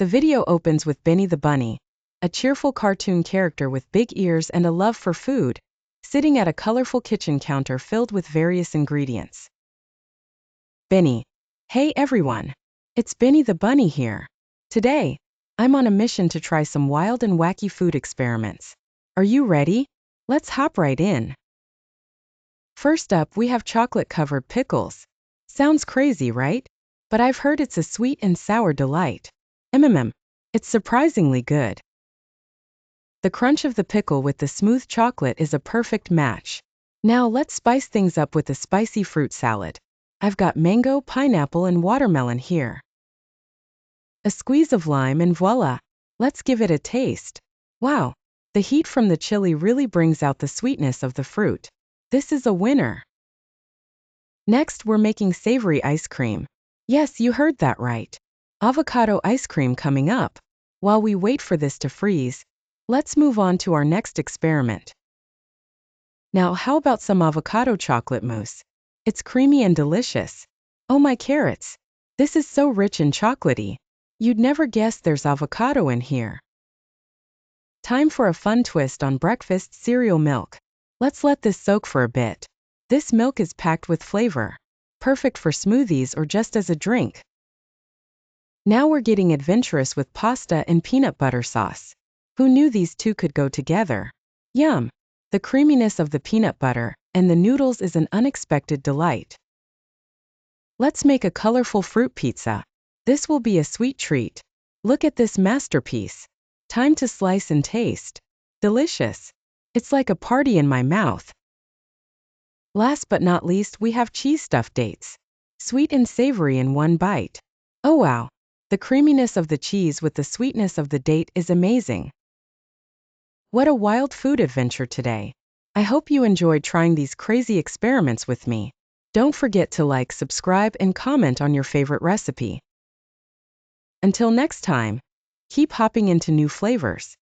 The video opens with Benny the Bunny, a cheerful cartoon character with big ears and a love for food, sitting at a colorful kitchen counter filled with various ingredients. Benny. Hey everyone! It's Benny the Bunny here. Today, I'm on a mission to try some wild and wacky food experiments. Are you ready? Let's hop right in. First up, we have chocolate-covered pickles. Sounds crazy, right? But I've heard it's a sweet and sour delight. It's surprisingly good. The crunch of the pickle with the smooth chocolate is a perfect match. Now let's spice things up with a spicy fruit salad. I've got mango, pineapple, and watermelon here. A squeeze of lime and voila! Let's give it a taste. Wow! The heat from the chili really brings out the sweetness of the fruit. This is a winner. Next, we're making savory ice cream. Yes, you heard that right. Avocado ice cream coming up. While we wait for this to freeze, let's move on to our next experiment. Now, how about some avocado chocolate mousse? It's creamy and delicious. Oh my carrots! This is so rich and chocolatey. You'd never guess there's avocado in here. Time for a fun twist on breakfast cereal milk. Let's let this soak for a bit. This milk is packed with flavor. Perfect for smoothies or just as a drink. Now we're getting adventurous with pasta and peanut butter sauce. Who knew these two could go together? Yum! The creaminess of the peanut butter and the noodles is an unexpected delight. Let's make a colorful fruit pizza. This will be a sweet treat. Look at this masterpiece. Time to slice and taste. Delicious. It's like a party in my mouth. Last but not least, we have cheese-stuffed dates. Sweet and savory in one bite. Oh wow! The creaminess of the cheese with the sweetness of the date is amazing. What a wild food adventure today. I hope you enjoyed trying these crazy experiments with me. Don't forget to like, subscribe, and comment on your favorite recipe. Until next time, keep hopping into new flavors.